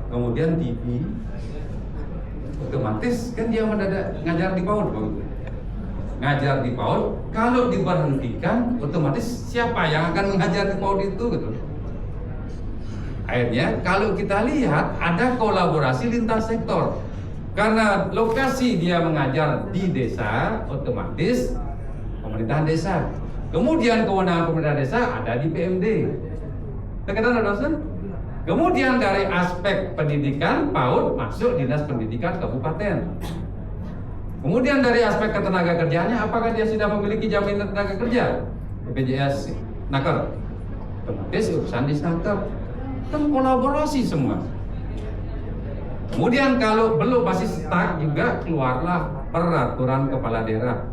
kemudian TV, otomatis kan dia mendadak ngajar di PAUD, Pak. Ngajar di PAUD, kalau diberhentikan, otomatis siapa yang akan mengajar di PAUD itu, gitu. Akhirnya kalau kita lihat ada kolaborasi lintas sektor. Karena lokasi dia mengajar di desa, otomatis pemerintahan desa. Kemudian kewenangan pemerintahan desa ada di PMD. Terkait dosen. Kemudian dari aspek pendidikan, PAUD masuk Dinas Pendidikan Kabupaten. Kemudian dari aspek ketenaga kerjaannya, apakah dia sudah memiliki jaminan tenaga kerja? BPJS Naker. Otomatis urusan di Naker. Kan kolaborasi semua. Kemudian kalau belum masih stuck juga keluarlah peraturan kepala daerah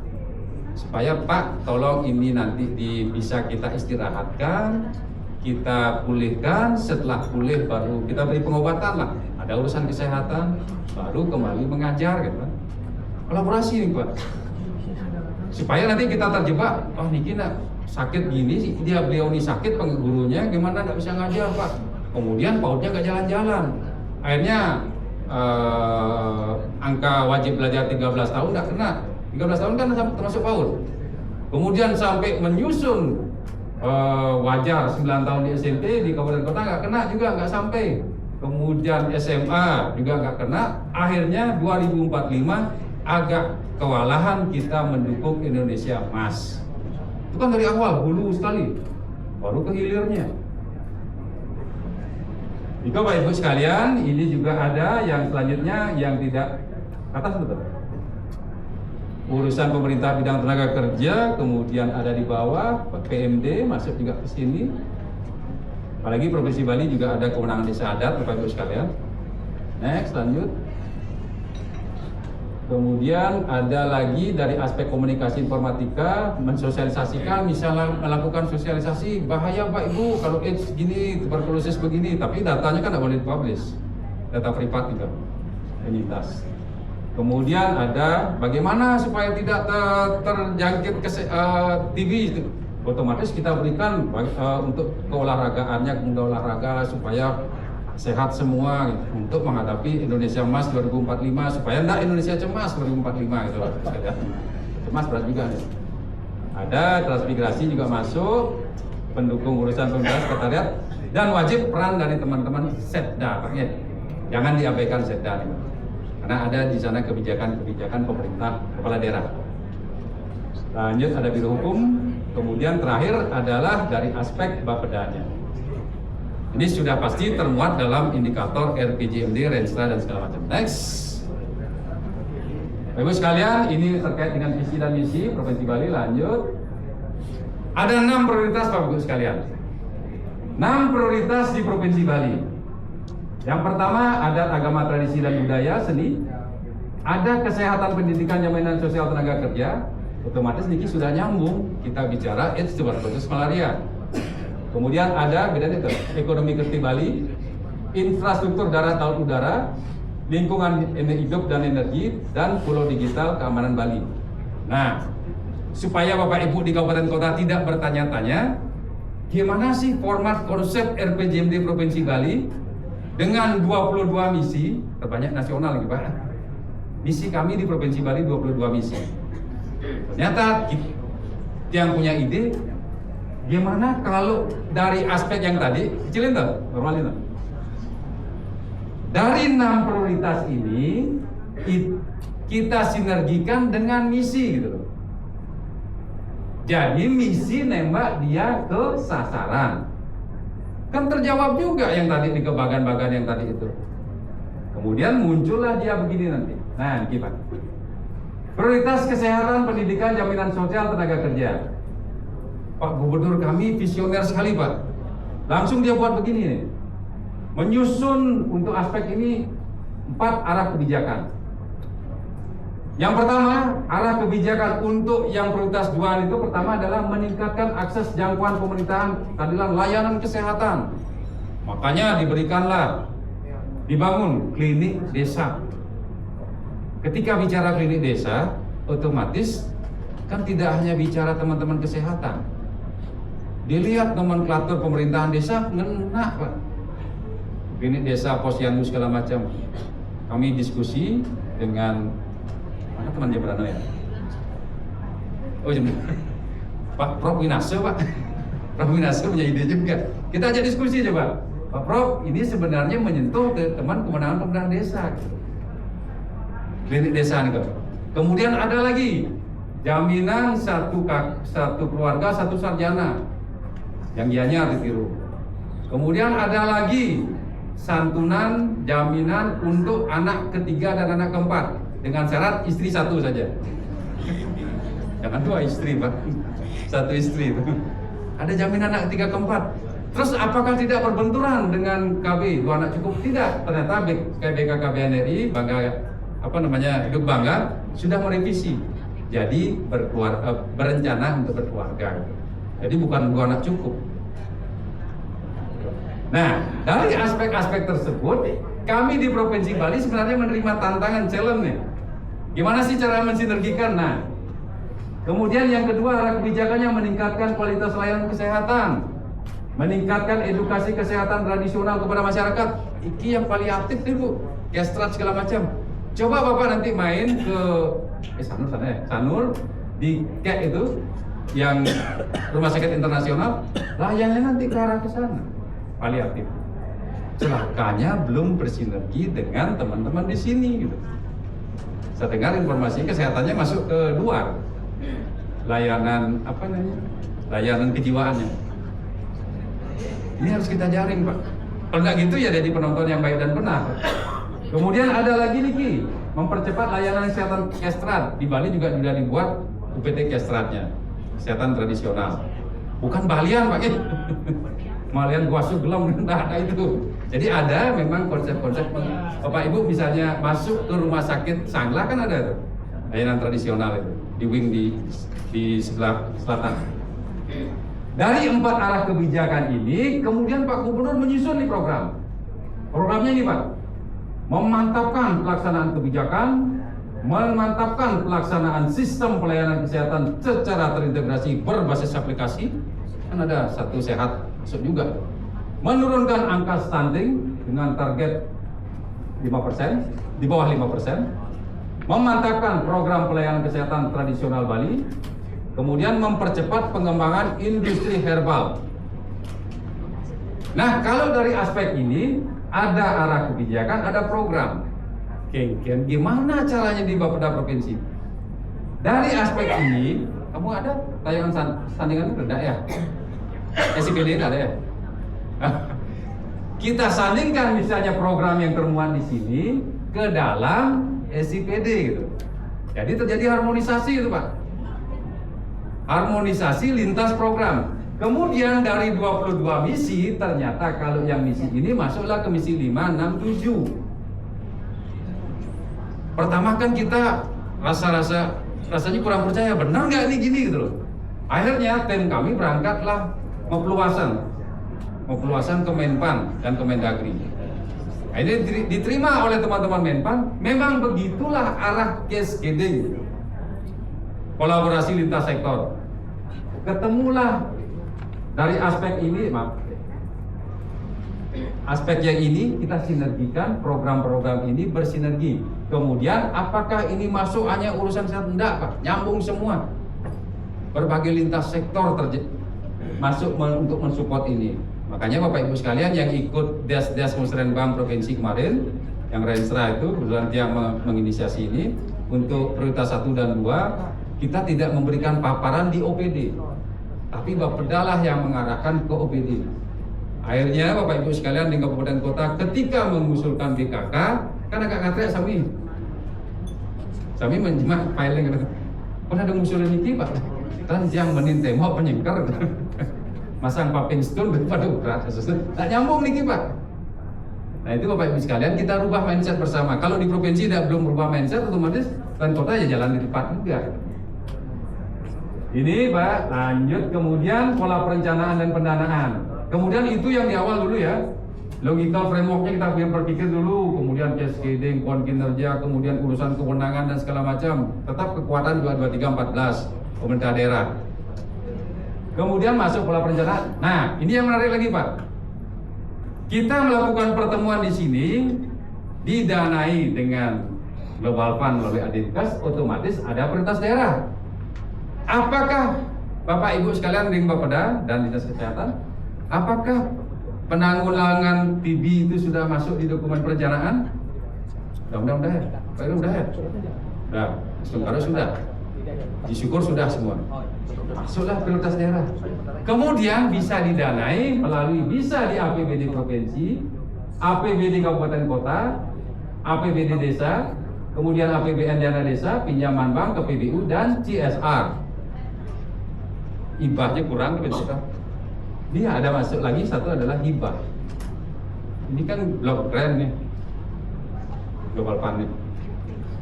supaya Pak tolong ini nanti bisa kita istirahatkan, kita pulihkan, setelah pulih baru kita beri pengobatan lah, ada urusan kesehatan baru kembali mengajar gitu. Kolaborasi nih Pak, supaya nanti kita terjebak, oh niki nak sakit gini sih, beliau ini sakit gurunya gimana nggak bisa ngajar Pak, kemudian PAUD-nya nggak jalan-jalan, akhirnya angka wajib belajar 13 tahun nggak kena. 13 tahun kan termasuk PAUD. Kemudian sampai menyusun wajar 9 tahun di SMP di kabupaten kota nggak kena juga, nggak sampai. Kemudian SMA juga nggak kena. Akhirnya 2045 agak kewalahan kita mendukung Indonesia Emas. Itu kan dari awal hulu sekali, baru ke hilirnya. Jika Bapak Ibu sekalian, ini juga ada yang selanjutnya yang tidak atas betul. Urusan pemerintah bidang tenaga kerja, kemudian ada di bawah PMD masuk juga ke sini. Apalagi Provinsi Bali juga ada kewenangan desa adat, Bapak Ibu sekalian. Next, lanjut. Kemudian ada lagi dari aspek komunikasi informatika, mensosialisasikan, misalnya melakukan sosialisasi, bahaya Pak Ibu kalau AIDS gini, tuberkulosis begini, tapi datanya kan tidak boleh dipublish, data privat juga, penyintas. Kemudian ada bagaimana supaya tidak terjangkit TB, otomatis kita berikan untuk keolahragaannya, kemudian olahraga supaya sehat semua gitu, untuk menghadapi Indonesia Emas 2045 supaya enggak Indonesia cemas 2045 gitu. Cemas berat juga nih. Ada transmigrasi juga masuk, pendukung urusan pemerintahan sekretariat, dan wajib peran dari teman-teman Setda, ya. Jangan diabaikan Setda nih. Karena ada di sana kebijakan-kebijakan pemerintah kepala daerah. Lanjut ada biro hukum, kemudian terakhir adalah dari aspek bapedanya. Ini sudah pasti termuat dalam indikator RPJMD, Renstra dan segala macam. Next. Bapak-Ibu sekalian, ini terkait dengan visi dan misi Provinsi Bali. Lanjut. Ada 6 prioritas Bapak-Ibu sekalian. 6 prioritas di Provinsi Bali. Yang pertama adat, agama, tradisi dan budaya, seni. Ada kesehatan, pendidikan, jaminan sosial, tenaga kerja. Otomatis niki sudah nyambung. Kita bicara AIDS, tuberkulosis, malaria. Kemudian ada bedanya itu, ekonomi kreatif Bali, infrastruktur darat laut udara, lingkungan hidup dan energi, dan pulau digital keamanan Bali. Nah, supaya Bapak Ibu di kabupaten kota tidak bertanya-tanya, gimana sih format konsep RPJMD Provinsi Bali dengan 22 misi, terbanyak nasional gitu Pak. Misi kami di Provinsi Bali 22 misi. Ternyata yang punya ide, gimana kalau dari aspek yang tadi, kecilin tuh, normalin tuh. Dari 6 prioritas ini, kita sinergikan dengan misi gitu loh. Jadi misi nembak dia ke sasaran. Kan terjawab juga yang tadi di kebagan-bagan yang tadi itu. Kemudian muncullah dia begini nanti. Nah, ini Pak. Prioritas kesehatan, pendidikan, jaminan sosial, tenaga kerja. Pak Gubernur kami visioner sekali Pak. Langsung dia buat begini nih. Menyusun untuk aspek ini 4 arah kebijakan. Yang pertama, arah kebijakan untuk yang prioritas 2 itu pertama adalah meningkatkan akses jangkauan pemerintahan, keadilan layanan kesehatan. Makanya diberikanlah, dibangun klinik desa. Ketika bicara klinik desa, otomatis kan tidak hanya bicara teman-teman kesehatan. Dilihat nomenklatur pemerintahan desa ngena Pak. klinik desa, posyandu segala macam. Kami diskusi dengan mana teman Jebrano ya? Oh Pak Prof Winase Pak. Prof Winase punya ide juga. Kita ajak diskusi coba. Pak Prof, ini sebenarnya menyentuh ke teman kemenangan pemerintah desa. Klinik desa nih. Kemudian ada lagi jaminan satu keluarga satu sarjana yang Gianyar ditiru. Kemudian ada lagi santunan jaminan untuk anak ketiga dan anak keempat dengan syarat istri satu saja. Jangan 2 istri Pak, 1 istri itu. Ada jaminan anak ketiga keempat. Terus apakah tidak berbenturan dengan KB 2 anak cukup? Tidak. Ternyata BKKBN RI hidup bangga sudah merevisi. Jadi berencana untuk berkeluarga. Jadi bukan 2 anak cukup. Nah, dari aspek-aspek tersebut, kami di Provinsi Bali sebenarnya menerima tantangan challenge nih. Gimana sih cara mensinergikan? Nah, kemudian yang kedua, arah kebijakannya meningkatkan kualitas layanan kesehatan, meningkatkan edukasi kesehatan tradisional kepada masyarakat. Iki yang paliatif nih Bu, gastrat segala macam. Coba Bapak nanti main ke Sanur di KEK itu yang rumah sakit internasional, layannya nanti ke arah ke sana, paliatif. Celakanya belum bersinergi dengan teman-teman di sini gitu. Saya dengar informasi kesehatannya masuk ke luar. Layanan layanan kejiwaannya. Ini harus kita jaring Pak. Kalau nggak gitu ya jadi penonton yang baik dan benar. Kemudian ada lagi nih mempercepat layanan kesehatan kestrat. Di Bali juga sudah dibuat UPT kestratnya, kesehatan tradisional. Bukan Balian Pak. Malian guasu gelom ada itu. Jadi ada memang konsep-konsep. Bapak Ibu misalnya masuk ke rumah sakit Sangla kan ada tuh layanan tradisional itu di wing di sebelah selatan. Dari 4 arah kebijakan ini, kemudian Pak Gubernur menyusun nih program. Programnya ini Pak, memantapkan pelaksanaan kebijakan, memantapkan pelaksanaan sistem pelayanan kesehatan secara terintegrasi berbasis aplikasi. Kan ada Satu Sehat masuk juga. Menurunkan angka stunting dengan target 5%, di bawah 5%. Memantapkan program pelayanan kesehatan tradisional Bali. Kemudian mempercepat pengembangan industri herbal. Nah, kalau dari aspek ini ada arah kebijakan, ada program. Gimana caranya di Bapeda Provinsi? Dari aspek ini, kamu ada tayangan sandingan itu enggak ya? SIPD ada ya? Kita sandingkan misalnya program yang termuat di sini ke dalam SIPD gitu. Jadi terjadi harmonisasi itu Pak. Harmonisasi lintas program. Kemudian dari 22 misi, ternyata kalau yang misi ini masuklah ke misi 5, 6, 7. Pertama kan kita rasanya kurang percaya, benar nggak ini gini gitu loh. Akhirnya tim kami berangkatlah Mopluasan ke Menpan dan ke Mendagri. Nah, ini diterima oleh teman-teman Menpan. Memang begitulah arah cascading, kolaborasi lintas sektor. Ketemulah dari aspek ini, aspek yang ini kita sinergikan, program-program ini bersinergi. Kemudian apakah ini masuk hanya urusan sehat? Enggak Pak, nyambung semua. Berbagai lintas sektor masuk untuk mensupport ini. Makanya Bapak Ibu sekalian yang ikut Des Musrenbang Provinsi kemarin, yang Renstra itu kebetulan dia menginisiasi ini untuk prioritas 1 dan 2, kita tidak memberikan paparan di OPD, tapi Bapeda lah yang mengarahkan ke OPD. Akhirnya Bapak Ibu sekalian di kabupaten kota ketika mengusulkan BKK, kan agak ngatrek Sami menjemak filing, pernah ada ngusulin ini Pak, kan yang meninte mau penyengker. Masang paving stone daripada berat, nggak nyambung nih Pak. Nah itu Bapak Ibu sekalian kita rubah mindset bersama. Kalau di provinsi belum berubah mindset, otomatis dan kota ya jalan di tempat juga. Ini Pak, lanjut kemudian pola perencanaan dan pendanaan. Kemudian itu yang di awal dulu ya, logical frameworknya kita berpikir dulu, kemudian cascading, kinerja, kemudian urusan kewenangan dan segala macam. Tetap kekuatan 22314 pemerintah daerah. Kemudian masuk pola perencanaan. Nah, ini yang menarik lagi Pak. Kita melakukan pertemuan di sini didanai dengan Global Fund melalui Adinkas, otomatis ada prioritas daerah. Apakah Bapak Ibu sekalian di Bapeda dan Dinas Kesehatan, apakah penanggulangan TB itu sudah masuk di dokumen perencanaan? Udah ya? Pak Ibu udah ya? Udah, sekarang sudah. Disyukur sudah semua. Masuklah prioritas daerah. Kemudian bisa didanai melalui bisa di APBD provinsi, APBD kabupaten kota, APBD desa, kemudian APBN dana desa, pinjaman bank ke PBU dan CSR. Hibahnya kurang kita. Dia ada masuk lagi, satu adalah hibah. Ini kan blok keren nih, Global Fund nih.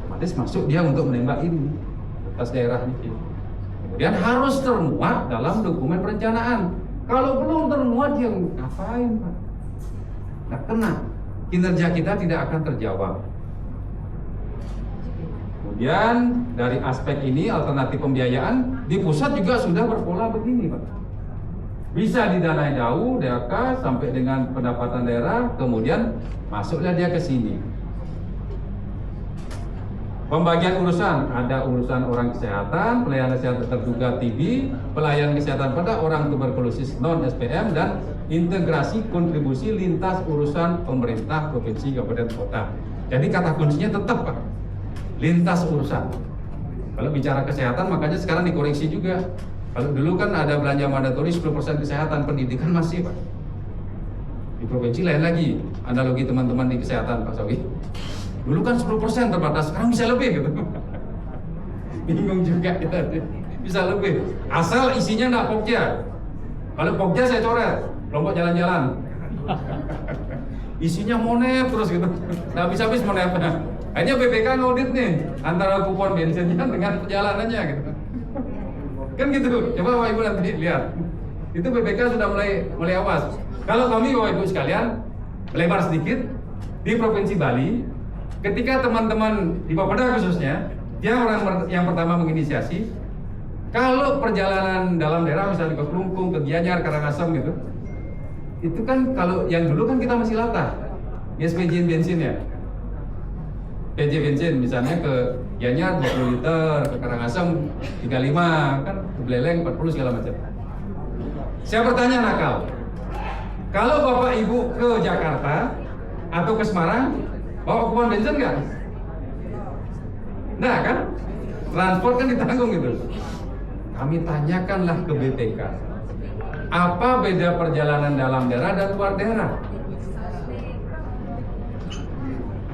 Otomatis masuk dia untuk menembak ini atas daerah nih. Kemudian harus termuat dalam dokumen perencanaan. Kalau belum termuat dia ngapain, Pak? Nggak kena. Kinerja kita tidak akan terjawab. Kemudian dari aspek ini alternatif pembiayaan di pusat juga sudah berpola begini, Pak. Bisa didanai jauh DAK sampai dengan pendapatan daerah, kemudian masuklah dia ke sini. Pembagian urusan, ada urusan orang kesehatan, pelayanan kesehatan terduga TB, pelayanan kesehatan pada orang tuberkulosis non SPM, dan integrasi kontribusi lintas urusan pemerintah provinsi kabupaten kota. Jadi kata kuncinya tetap, Pak, lintas urusan. Kalau bicara kesehatan makanya sekarang dikoreksi juga. Kalau dulu kan ada belanja mandatori 10% kesehatan, pendidikan masih, Pak. Di provinsi lain lagi, analogi teman-teman di kesehatan, Pak Sawi. Dulu kan 10% terbatas, sekarang bisa lebih gitu. Bingung juga kita, bisa lebih. Asal isinya nggak Pokja. Kalau Pokja saya coret, kelompok jalan-jalan. Isinya monet terus gitu, nggak bisa habis monetnya. Akhirnya BPK ngaudit nih antara kupon bensinnya dengan perjalanannya gitu. Kan gitu, coba Bapak Ibu nanti lihat. Itu BPK sudah mulai awas. Kalau kami Bapak Ibu sekalian lebar sedikit di Provinsi Bali. Ketika teman-teman di Bapeda khususnya, dia orang yang pertama menginisiasi. Kalau perjalanan dalam daerah misalnya ke Kelungkung, ke Gianyar, Karangasem gitu, itu kan kalau yang dulu kan kita masih latah, SPJ bensin ya, PJ bensin misalnya ke Gianyar 20 liter, ke Karangasem 35, kan ke Beleleng 40 segala macam. Saya bertanya nakal, kalau Bapak Ibu ke Jakarta atau ke Semarang, bawa kupon bensin nggak? Nah kan, transport kan ditanggung gitu. Kami tanyakanlah ke BPK, apa beda perjalanan dalam daerah dan luar daerah?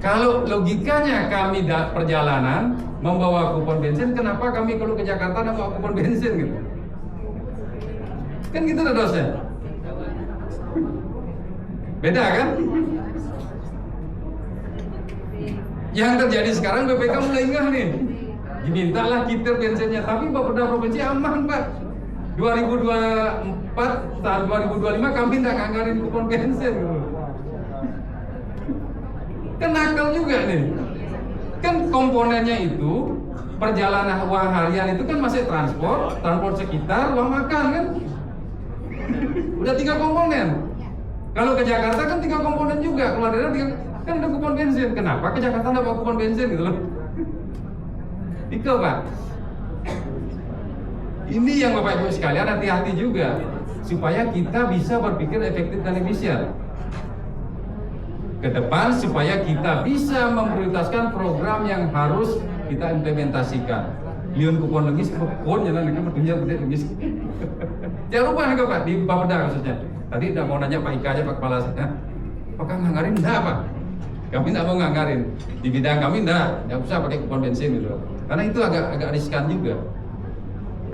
Kalau logikanya kami perjalanan membawa kupon bensin, kenapa kami kalau ke Jakarta tidak bawa kupon bensin gitu? Kan gitu dosnya. Beda kan? Yang terjadi sekarang BPK mulai ngeh nih, dimintalah kitir bensinnya, tapi Bapeda provinsi aman, Pak. 2024 tahun 2025 kami tidak nganggarin kupon bensin. Kan nakal juga nih. Kan komponennya itu perjalanan uang harian itu kan masih transport sekitar, uang makan kan. Udah 3 komponen. Kalau ke Jakarta kan 3 komponen juga, keluar daerah 3 kan ada kupon bensin. Kenapa ke Jakarta nggak bawa kupon bensin gitu loh? Itu Pak. Ini yang Bapak Ibu sekalian hati-hati juga supaya kita bisa berpikir efektif dan efisien ke depan, supaya kita bisa memprioritaskan program yang harus kita implementasikan. Liun kupon legis, kupon jalan negeri bertunjuk legis. Jangan lupa nih Pak di Bapeda khususnya. Tadi udah mau nanya Pak Ika aja Pak Kepala saya. Apakah nganggarin? Enggak Pak. Kami tidak mau nganggarin. Di bidang kami enggak usah pakai kupon bensin gitu. Karena itu agak riskan juga.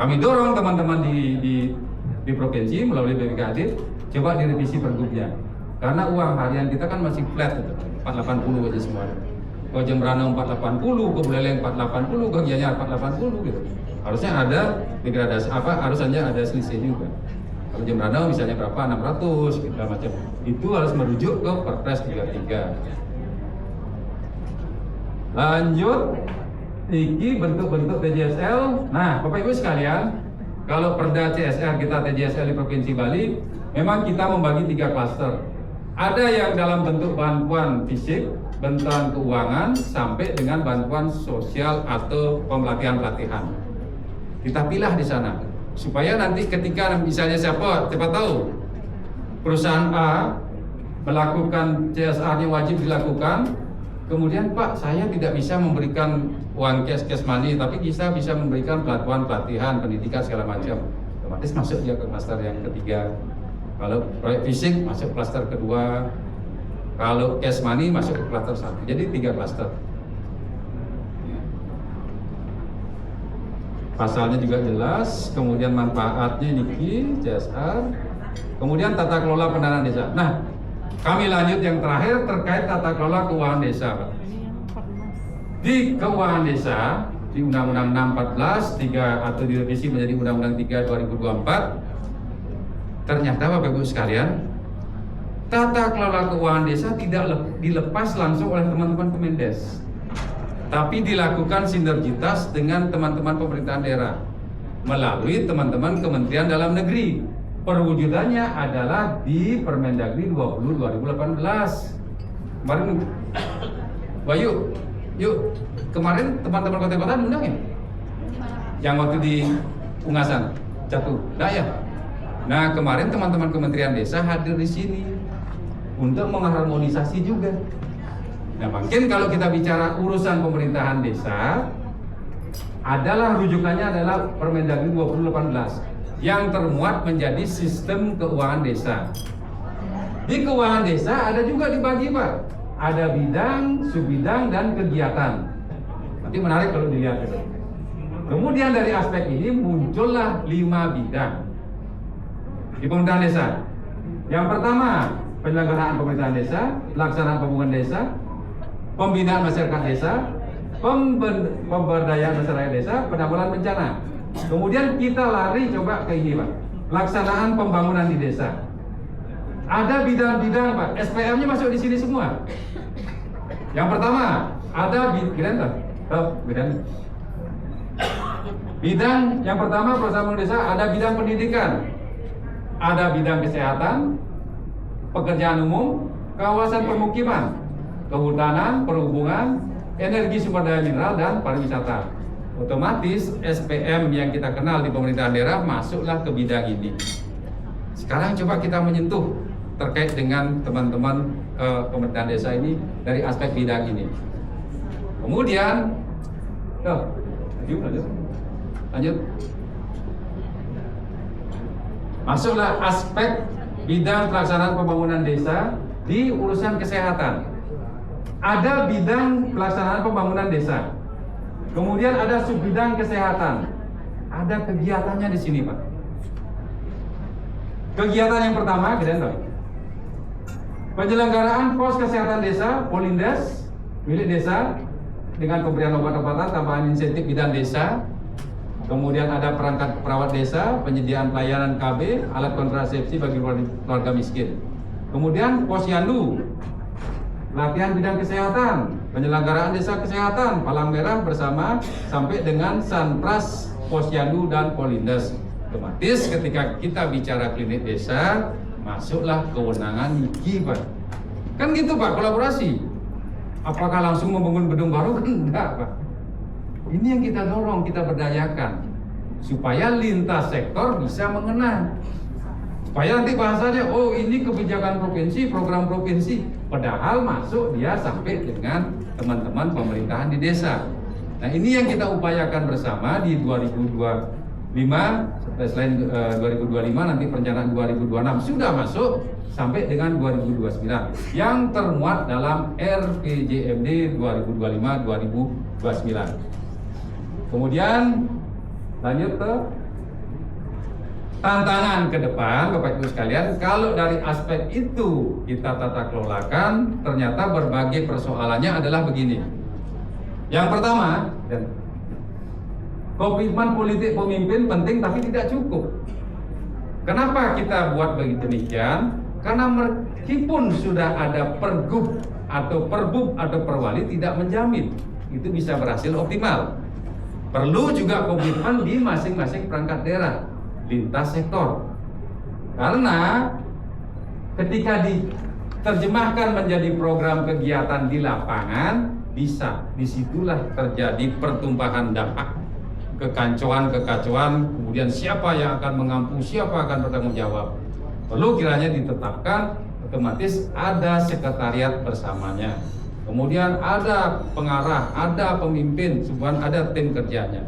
Kami dorong teman-teman di provinsi melalui BPKD coba direvisi pergubnya. Karena uang harian kita kan masih flat gitu. 480 aja semua. Ke Jembrana 480, ke Buleleng 480, ke Gianyar 480 gitu. Harusnya ada degradasi harusnya ada selisih juga. Kalau Jembrana misalnya berapa 600 gitu macam. Itu harus merujuk ke Perpres 33. Lanjut, iki bentuk-bentuk TJSL. Nah, Bapak Ibu sekalian, kalau Perda CSR kita TJSL di Provinsi Bali, memang kita membagi 3 klaster. Ada yang dalam bentuk bantuan fisik, bantuan keuangan, sampai dengan bantuan sosial atau pelatihan-pelatihan. Kita pilih di sana supaya nanti ketika misalnya siapa tahu perusahaan A melakukan CSR-nya wajib dilakukan, kemudian Pak saya tidak bisa memberikan uang cash money, tapi bisa memberikan pelatihan, pendidikan segala macam, otomatis masuk dia ke klaster yang ketiga. Kalau proyek fisik masuk klaster kedua, kalau cash money masuk ke klaster 1. Jadi 3 klaster. Pasalnya juga jelas, kemudian manfaatnya niki, CSR, kemudian tata kelola pendanaan desa. Nah, kami lanjut yang terakhir terkait tata kelola keuangan desa, Pak. Di keuangan desa, di Undang-Undang 614 atau direvisi menjadi Undang-Undang 3 2024, ternyata Bapak Ibu sekalian, tata kelola keuangan desa tidak dilepas langsung oleh teman-teman Kemendes, tapi dilakukan sinergitas dengan teman-teman pemerintahan daerah melalui teman-teman Kementerian Dalam Negeri. Perwujudannya adalah di Permendagri 20 2018. Kemarin, Bayu, yuk kemarin teman-teman Kota Batam undang ya? Yang waktu di Ungasan jatuh, enggak ya? Nah kemarin teman-teman Kementerian Desa hadir di sini untuk mengharmonisasi juga. Nah, mungkin kalau kita bicara urusan pemerintahan desa, adalah rujukannya adalah Permendagri 2018 yang termuat menjadi sistem keuangan desa. Di keuangan desa ada juga dibagi, Pak. Ada bidang, subbidang, dan kegiatan. Nanti menarik kalau dilihat itu. Kemudian dari aspek ini muncullah 5 bidang di pemerintahan desa. Yang pertama, penyelenggaraan pemerintahan desa, pelaksanaan pembangunan desa, pembinaan masyarakat desa, pemberdayaan masyarakat desa, penanggulangan bencana. Kemudian kita lari coba ke ini, Pak, pelaksanaan pembangunan di desa. Ada bidang-bidang, Pak, SPM-nya masuk di sini semua. Yang pertama ada bidang yang pertama pelaksanaan desa, ada bidang pendidikan, ada bidang kesehatan, pekerjaan umum, kawasan permukiman, kehutanan, perhubungan, energi sumber daya mineral, dan pariwisata. Otomatis SPM yang kita kenal di pemerintahan daerah masuklah ke bidang ini. Sekarang coba kita menyentuh terkait dengan teman-teman pemerintahan desa ini dari aspek bidang ini. Kemudian, lanjut. Masuklah aspek bidang pelaksanaan pembangunan desa di urusan kesehatan. Ada bidang pelaksanaan pembangunan desa. Kemudian ada subbidang kesehatan. Ada kegiatannya di sini, Pak. Kegiatan yang pertama, penyelenggaraan pos kesehatan desa, Polindes, milik desa, dengan pemberian obat-obatan, tambahan insentif bidang desa. Kemudian ada perangkat perawat desa, penyediaan pelayanan KB, alat kontrasepsi bagi keluarga miskin. Kemudian posyandu, latihan bidang kesehatan, penyelenggaraan desa kesehatan, Palang Merah bersama sampai dengan Sanpras, Posyandu, dan Polindes. Otomatis ketika kita bicara klinik desa, masuklah kewenangan NIKI, Pak. Kan gitu, Pak, kolaborasi. Apakah langsung membangun gedung baru? Kan enggak, Pak. Ini yang kita dorong, kita berdayakan supaya lintas sektor bisa mengenal. Supaya nanti bahasanya, oh ini kebijakan provinsi, program provinsi, padahal masuk dia sampai dengan teman-teman pemerintahan di desa. Nah ini yang kita upayakan bersama di 2025, selain 2025 nanti perencanaan 2026 sudah masuk sampai dengan 2029 yang termuat dalam RPJMD 2025-2029. Kemudian lanjut ke tantangan ke depan, Bapak Ibu sekalian. Kalau dari aspek itu kita tata kelolakan, ternyata berbagai persoalannya adalah begini. Yang pertama, komitmen politik pemimpin penting tapi tidak cukup. Kenapa kita buat begitu demikian? Karena meskipun sudah ada pergub atau perbub atau perwali tidak menjamin itu bisa berhasil optimal. Perlu juga komitmen di masing-masing perangkat daerah, lintas sektor. Karena ketika di terjemahkan menjadi program kegiatan di lapangan, bisa. Disitulah terjadi pertumpahan dampak, kekacauan, kemudian siapa yang akan mengampu, siapa akan bertanggung jawab. Perlu kiranya ditetapkan, otomatis ada sekretariat bersamanya. Kemudian ada pengarah, ada pemimpin, ada tim kerjanya.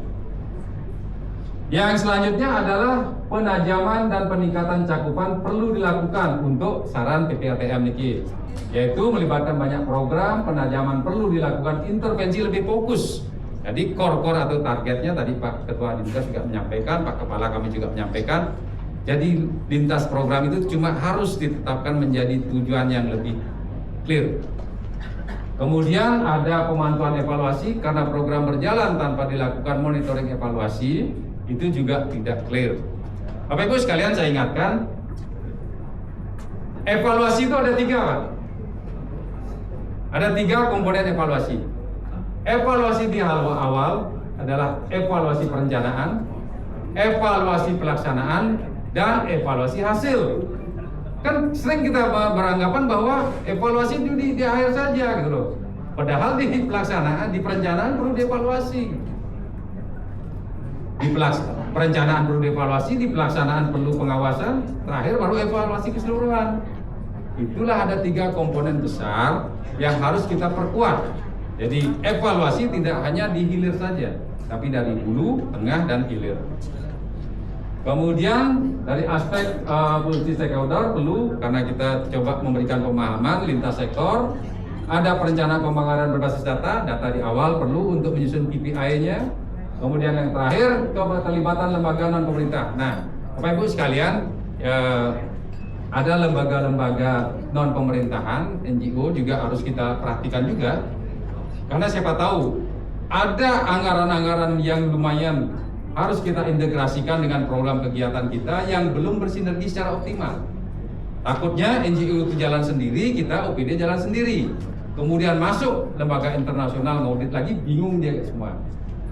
Yang selanjutnya adalah penajaman dan peningkatan cakupan perlu dilakukan untuk saran PPATM niki, yaitu melibatkan banyak program. Penajaman perlu dilakukan, intervensi lebih fokus. Jadi core atau targetnya tadi Pak Ketua Dinkes juga menyampaikan, Pak Kepala kami juga menyampaikan. Jadi lintas program itu cuma harus ditetapkan menjadi tujuan yang lebih clear. Kemudian ada pemantauan evaluasi, karena program berjalan tanpa dilakukan monitoring evaluasi, itu juga tidak clear. Bapak Ibu sekalian, saya ingatkan, evaluasi itu ada 3 Pak. Ada 3 komponen evaluasi. Evaluasi di awal adalah evaluasi perencanaan, evaluasi pelaksanaan, dan evaluasi hasil. Kan sering kita beranggapan bahwa evaluasi itu di akhir saja gitu loh. Padahal di pelaksanaan, di perencanaan perlu dievaluasi. Di perencanaan perlu dievaluasi, di pelaksanaan perlu pengawasan, terakhir baru evaluasi keseluruhan. Itulah ada 3 komponen besar yang harus kita perkuat. Jadi evaluasi tidak hanya di hilir saja, tapi dari hulu, tengah, dan hilir. Kemudian dari aspek multi stakeholder perlu, karena kita coba memberikan pemahaman lintas sektor. Ada perencanaan pembangunan berbasis data di awal perlu untuk menyusun KPI-nya. Kemudian yang terakhir, keterlibatan lembaga non pemerintah. Nah, Bapak Ibu sekalian, ada lembaga-lembaga non pemerintahan, NGO juga harus kita perhatikan juga. Karena siapa tahu ada anggaran-anggaran yang lumayan harus kita integrasikan dengan program kegiatan kita yang belum bersinergi secara optimal. Takutnya NGO itu jalan sendiri, kita OPD jalan sendiri. Kemudian masuk lembaga internasional ngaudit lagi, bingung dia semua.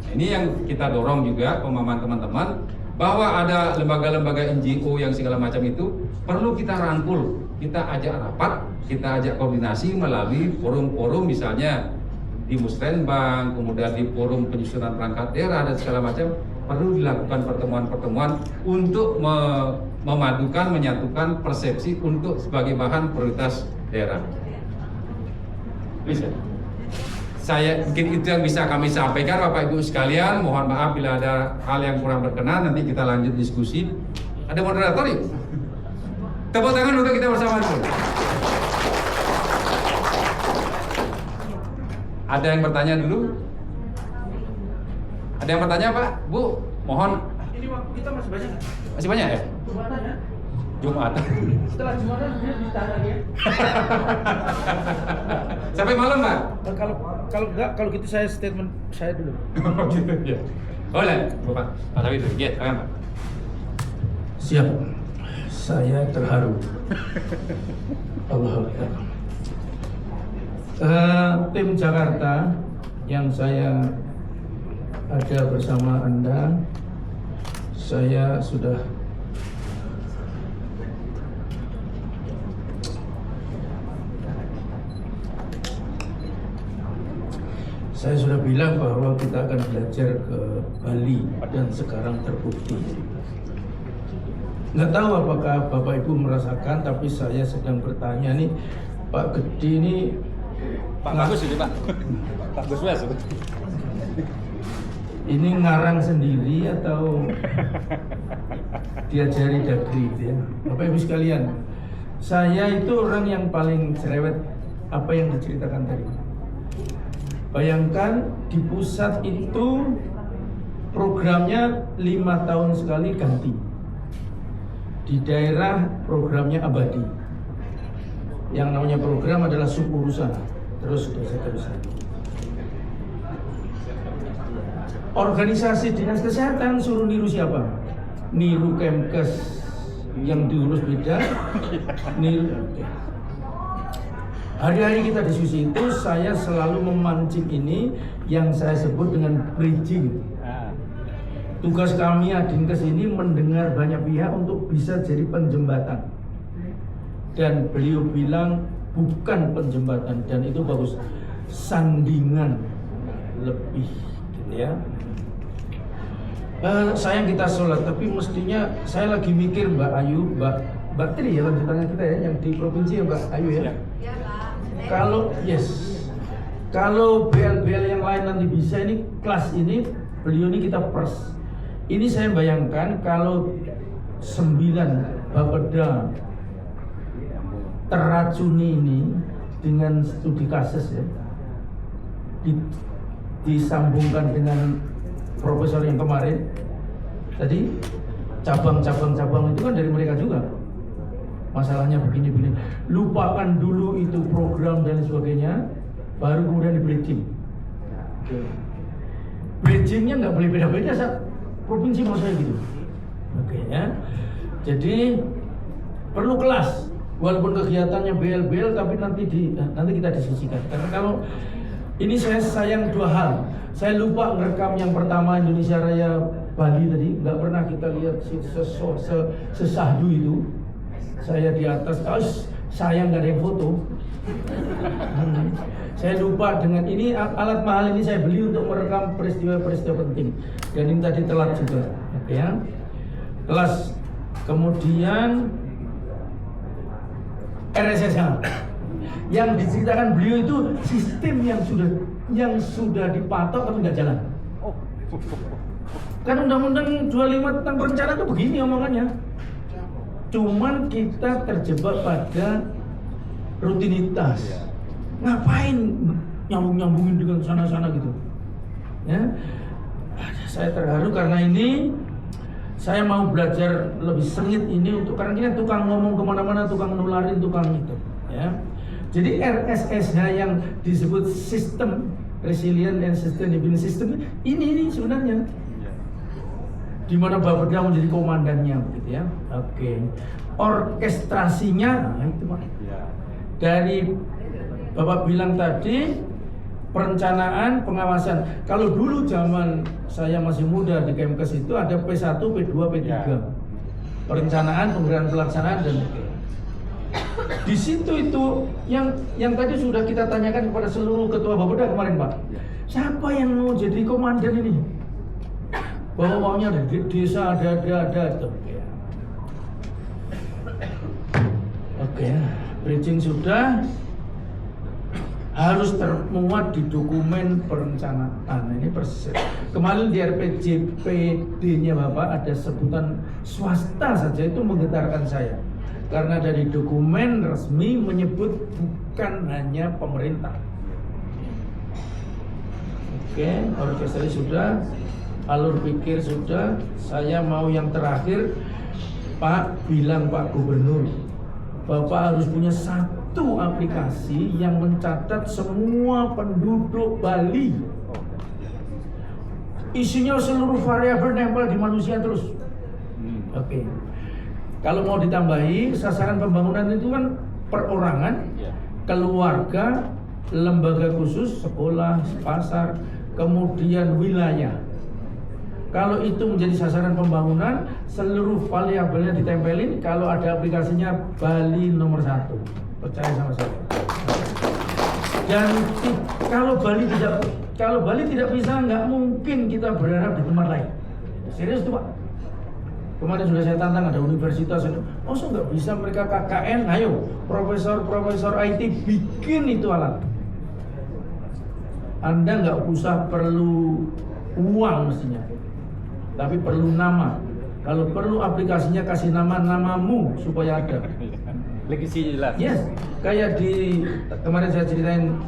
Nah, ini yang kita dorong juga pemahaman teman-teman, bahwa ada lembaga-lembaga NGO yang segala macam itu perlu kita rangkul, kita ajak rapat, kita ajak koordinasi melalui forum-forum, misalnya di Musrenbang, kemudian di forum penyusunan perangkat daerah dan segala macam. Perlu dilakukan pertemuan-pertemuan untuk memadukan, menyatukan persepsi untuk sebagai bahan prioritas daerah. Bisa. Saya mungkin itu yang bisa kami sampaikan, Bapak Ibu sekalian. Mohon maaf bila ada hal yang kurang berkenan, nanti kita lanjut diskusi. Ada moderator yuk? Tepuk tangan untuk kita bersama dulu. Ada yang bertanya dulu? Ada yang bertanya Pak? Bu, mohon. Ini waktu kita masih banyak. Masih banyak ya? Jumatan ya? Jumatan. Setelah Jumatan dia ditanya ya. Sampai malam Pak? Kalau enggak, kalau gitu saya statement saya dulu. Gitu ya. Boleh, Bapak. Pak Sawi dulu. Ya, silakan Pak. Siap. Saya terharu. Allah Akbar. Tim Jakarta yang saya ada bersama Anda, saya sudah bilang bahwa kita akan belajar ke Bali dan sekarang terbukti. Nggak tahu apakah Bapak Ibu merasakan, tapi saya sedang bertanya nih, Pak Gede ini Pak Bagus ini Pak. Pak Gus Wes. Ini ngarang sendiri atau diajari Dagri gitu ya. Bapak Ibu sekalian, saya itu orang yang paling cerewet apa yang diceritakan tadi. Bayangkan di pusat itu programnya 5 tahun sekali ganti. Di daerah programnya abadi. Yang namanya program adalah suburusan. Terus seterusnya. Organisasi dinas kesehatan suruh niru siapa? Niru Kemkes yang diurus beda. Niru. Hari-hari kita diskusi itu, saya selalu memancing ini yang saya sebut dengan bridging. Tugas kami Adinkes ini mendengar banyak pihak untuk bisa jadi penjembatan. Dan beliau bilang bukan penjembatan, dan itu bagus. Sandingan lebih, gitu ya. Sayang kita sholat, tapi mestinya saya lagi mikir Mbak Ayu, Mbak Tri ya lanjutannya kita ya, yang di provinsi ya Mbak Ayu ya. Kalau BL-BL yang lain nanti bisa, ini kelas ini beliau ini kita pers. Ini saya bayangkan kalau 9 Bapeda terracuni ini dengan studi kasus ya, disambungkan dengan profesor yang kemarin tadi, cabang-cabang itu kan dari mereka juga. Masalahnya begini-begini, lupakan dulu itu program dan sebagainya, baru kemudian di bridging. Bridgingnya nggak boleh beda-beda saat provinsi mau saya gitu. Oke ya. Jadi perlu kelas, walaupun kegiatannya BL-BL, tapi nanti kita diskusikan. Karena kalau ini saya sayang 2 hal. Saya lupa ngerekam yang pertama Indonesia Raya Bali tadi, nggak pernah kita lihat sesahdu itu. Saya di atas, sayang nggak ada yang foto. Saya lupa dengan ini, alat mahal ini saya beli untuk merekam peristiwa-peristiwa penting. Dan ini tadi telat juga, oke ya. Kelas, kemudian RSSH. Yang diceritakan beliau itu sistem yang sudah dipatok tapi nggak jalan. Kan Undang-Undang 25 tentang perencanaan itu begini omongannya. Cuman kita terjebak pada rutinitas. Ngapain nyambungin dengan sana-sana gitu? Ya, saya terharu karena ini. Saya mau belajar lebih sengit ini untuk, karena ini tukang ngomong kemana-mana, tukang nularin, tukang itu. Ya. Jadi RSSH yang disebut sistem resilient and sustainable system ini sebenarnya di mana Bapeda menjadi komandannya, gitu ya. Oke. Orkestrasinya, nah itu Pak. Dari Bapak bilang tadi, perencanaan, pengawasan. Kalau dulu zaman saya masih muda di Kemkes itu ada P1, P2, P3. Perencanaan, pemberian pelaksanaan, dan di situ itu yang tadi sudah kita tanyakan kepada seluruh ketua Bapeda kemarin Pak. Siapa yang mau jadi komandan ini? Bahwa ada di desa, ada. Oke, bridging sudah. Harus termuat di dokumen perencanaan. Ini persis. Kemarin di RPJPD-nya Bapak ada sebutan swasta saja, itu menggetarkan saya. Karena dari dokumen resmi menyebut bukan hanya pemerintah. Oke, orkestrasi sudah, alur pikir sudah. Saya mau yang terakhir, Pak bilang Pak Gubernur, Bapak harus punya satu aplikasi yang mencatat semua penduduk Bali. Isinya seluruh variabel nempel di manusia terus. Oke. Kalau mau ditambahi, sasaran pembangunan itu kan perorangan, keluarga, lembaga khusus, sekolah, pasar, kemudian wilayah. Kalau itu menjadi sasaran pembangunan, seluruh variabelnya ditempelin. Kalau ada aplikasinya Bali nomor 1, percaya sama saya. Dan kalau Bali tidak bisa, nggak mungkin kita berharap di tempat lain. Serius tuh Pak. Kemarin sudah saya tantang, ada universitas, so nggak bisa mereka KKN, ayo profesor IT bikin itu alat. Anda nggak usah perlu uang mestinya, tapi perlu nama. Kalau perlu aplikasinya kasih namamu supaya ada. Legasi jelas. Yes, kayak di kemarin saya ceritain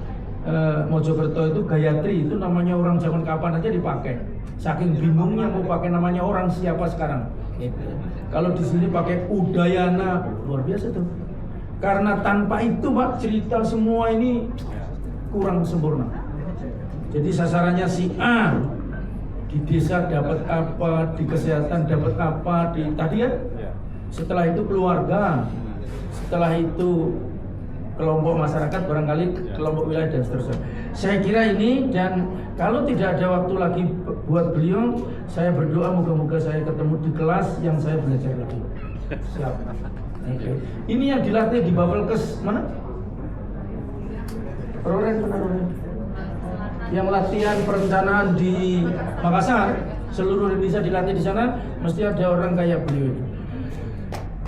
Mojokerto itu Gayatri, itu namanya orang zaman kapan aja dipakai. Saking bingungnya mau pakai namanya orang siapa sekarang. Kalau di sini pakai Udayana, luar biasa tuh. Karena tanpa itu Pak, cerita semua ini kurang sempurna. Jadi sasarannya si A, di desa dapat apa, di kesehatan dapat apa, di tadi ya. Setelah itu keluarga, setelah itu kelompok masyarakat, barangkali kelompok wilayah dan seterusnya. Saya kira ini, dan kalau tidak ada waktu lagi buat beliau, saya berdoa moga-moga saya ketemu di kelas yang saya belajar lagi. Siap. Okay. Ini yang dilatih di Bapelkes mana? Roren mana Roren? Yang latihan perencanaan di Makassar, seluruh Indonesia dilatih di sana, mesti ada orang kayak beliau.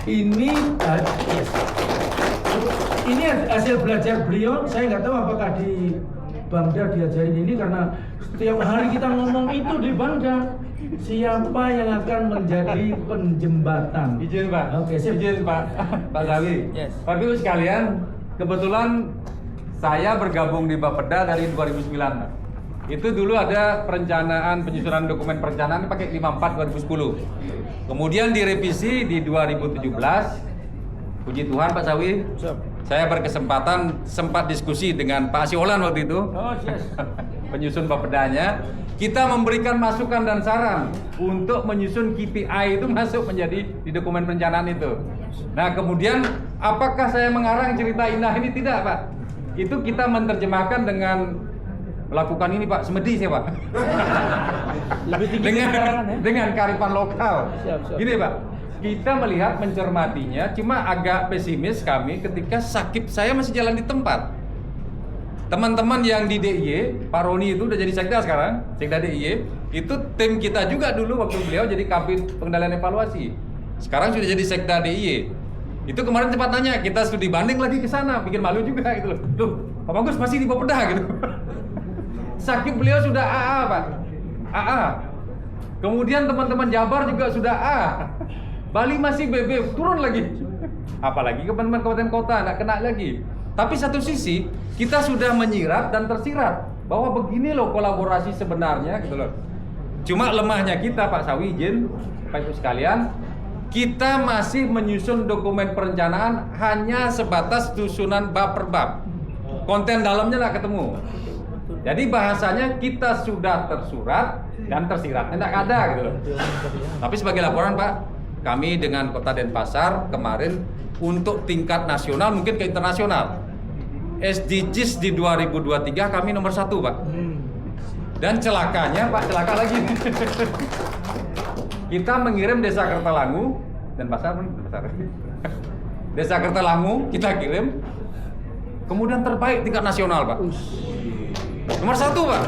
Ini yes. Ini hasil belajar beliau. Saya nggak tahu apakah di Bangda diajarin ini, karena setiap hari kita ngomong itu di Bangda. Siapa yang akan menjadi penjembatan? Izin Pak. Oke, sip. Izin Pak. Pak Zawi. Yes. Bapak Ibu sekalian, kebetulan saya bergabung di Bapeda dari 2009. Pak. Itu dulu ada perencanaan penyusunan dokumen perencanaan pakai 54 2010. Kemudian direvisi di 2017. Puji Tuhan Pak Sawi, saya berkesempatan sempat diskusi dengan Pak Asiolan waktu itu. Oh, yes. Penyusun Bapedanya. Kita memberikan masukan dan saran untuk menyusun KPI itu masuk menjadi di dokumen perencanaan itu. Nah, kemudian apakah saya mengarang cerita indah ini? Tidak, Pak. Itu kita menerjemahkan dengan melakukan ini, Pak, semedi saya, Pak. Lebih tinggi dengan kearifan lokal. Siap. Gini, Pak. Kita melihat mencermatinya, cuma agak pesimis kami ketika sakit saya masih jalan di tempat. Teman-teman yang di DIY, Pak Roni itu udah jadi sekda sekarang, sekda DIY, itu tim kita juga dulu waktu beliau jadi kabin pengendalian evaluasi. Sekarang sudah jadi sekda DIY. Itu kemarin sempat nanya, kita studi banding lagi ke sana, bikin malu juga gitu loh. Loh, Pak Bagus masih di Bapeda gitu. Sakit beliau sudah AA, Pak. AA. Kemudian teman-teman Jabar juga sudah A. Bali masih BB, turun lagi. Apalagi ke kabupaten kota, nggak kena lagi. Tapi satu sisi, kita sudah menyirat dan tersirat bahwa begini loh kolaborasi sebenarnya gitu loh. Cuma lemahnya kita, Pak Sawi, izin, Pak Ibu sekalian, kita masih menyusun dokumen perencanaan hanya sebatas susunan bab per bab. Konten dalamnya nggak ketemu. Jadi bahasanya kita sudah tersurat dan tersiratnya nggak ada gitu loh. Tapi sebagai laporan, Pak, kami dengan Kota Denpasar kemarin untuk tingkat nasional mungkin ke internasional. SDGs di 2023 kami nomor 1, Pak. Dan celakanya, Pak, celaka lagi. Kita mengirim Desa Kertalangu, Denpasar. Desa Kertalangu kita kirim. Kemudian terbaik tingkat nasional, Pak. Nomor 1, Pak.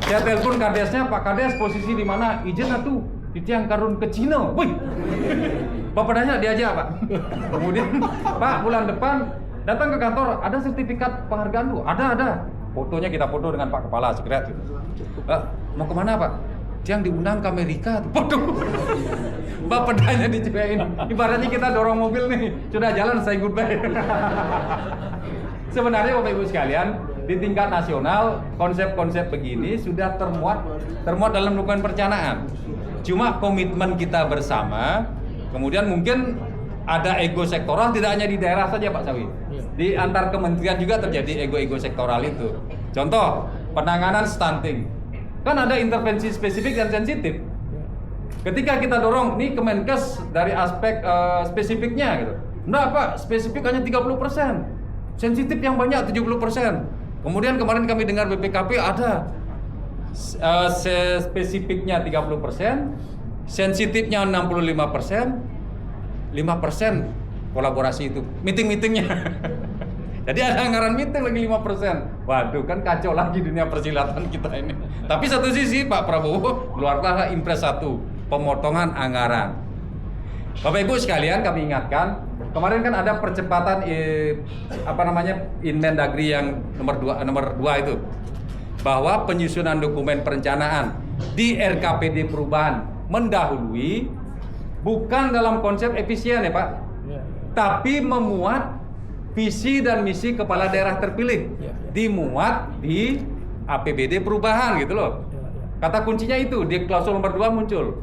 Saya telepon kadesnya, Pak Kades posisi di mana? Izin atuh di tiang karun ke Cina. Wih. Bapedanya diajak, Pak. Kemudian, Pak, bulan depan datang ke kantor, ada sertifikat penghargaan tuh? Ada. Fotonya kita foto dengan Pak Kepala Sekret. Mau kemana, Pak? Yang diundang ke Amerika. Waduh. Bapedanya dicuekin. Ibaratnya kita dorong mobil nih, sudah jalan, say goodbye. Sebenarnya Bapak Ibu sekalian, di tingkat nasional konsep-konsep begini sudah termuat dalam dokumen perencanaan. Cuma komitmen kita bersama, kemudian mungkin ada ego sektoral, tidak hanya di daerah saja Pak Sawi. Di antar kementerian juga terjadi ego-ego sektoral itu. Contoh, penanganan stunting. Kan ada intervensi spesifik dan sensitif. Ketika kita dorong, nih Kemenkes dari aspek spesifiknya gitu. Enggak, Pak, spesifik hanya 30%. Sensitif yang banyak 70%. Kemudian kemarin kami dengar BPKP ada spesifiknya 30%, sensitifnya 65%, 5% kolaborasi itu, meeting-meetingnya. Jadi ada anggaran meeting lagi 5%. Waduh, kan kacau lagi dunia persilatan kita ini. Tapi satu sisi Pak Prabowo keluarlah Impres 1, pemotongan anggaran. Bapak Ibu sekalian, kami ingatkan, kemarin kan ada percepatan Inmendagri yang nomor 2 itu, bahwa penyusunan dokumen perencanaan di RKPD perubahan mendahului, bukan dalam konsep efisien ya Pak, tapi memuat visi dan misi kepala daerah terpilih, dimuat di APBD perubahan gitu loh. Kata kuncinya itu di klausul nomor 2 muncul.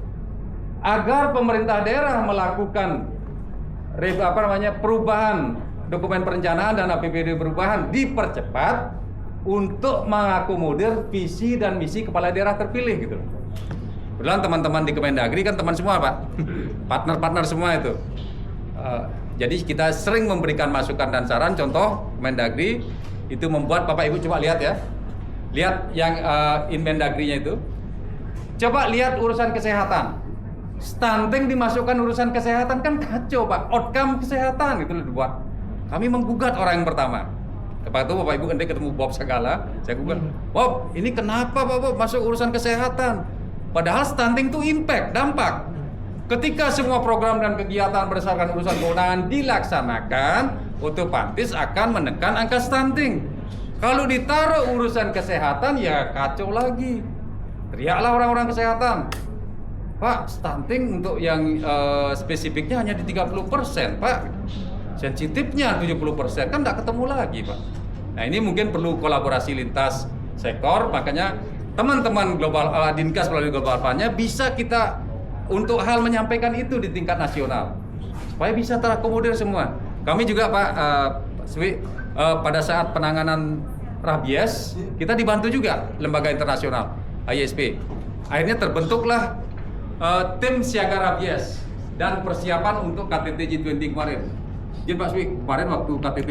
Agar pemerintah daerah melakukan perubahan dokumen perencanaan dan APBD perubahan dipercepat untuk mengakomodir visi dan misi kepala daerah terpilih gitu. Kebetulan teman-teman di Kemendagri kan teman semua Pak, partner-partner semua itu. Jadi kita sering memberikan masukan dan saran. Contoh Kemendagri itu membuat, Bapak Ibu coba lihat ya, lihat yang Inmendagrinya itu. Coba lihat urusan kesehatan. Stunting dimasukkan urusan kesehatan kan kacau Pak. Outcome kesehatan gitu loh dibuat. Kami menggugat orang yang pertama. Kepala itu Bapak Ibu nanti ketemu Bob segala, saya google, Bob, ini kenapa Bob masuk urusan kesehatan? Padahal stunting itu impact, dampak. Ketika semua program dan kegiatan berdasarkan urusan kewenangan dilaksanakan, otomatis akan menekan angka stunting. Kalau ditaruh urusan kesehatan ya kacau lagi. Teriaklah orang-orang kesehatan, Pak, stunting untuk yang spesifiknya hanya di 30%, Pak. Sensitifnya 70%, kan nggak ketemu lagi, Pak. Nah, ini mungkin perlu kolaborasi lintas sektor, makanya teman-teman global Dinkes melalui Global Fund-nya bisa kita untuk hal menyampaikan itu di tingkat nasional supaya bisa terakomodir semua. Kami juga Pak Swi, pada saat penanganan rabies kita dibantu juga lembaga internasional ISP. Akhirnya terbentuklah tim siaga rabies dan persiapan untuk KTT G20 kemarin. Jadi Pak Swi, kemarin waktu KTT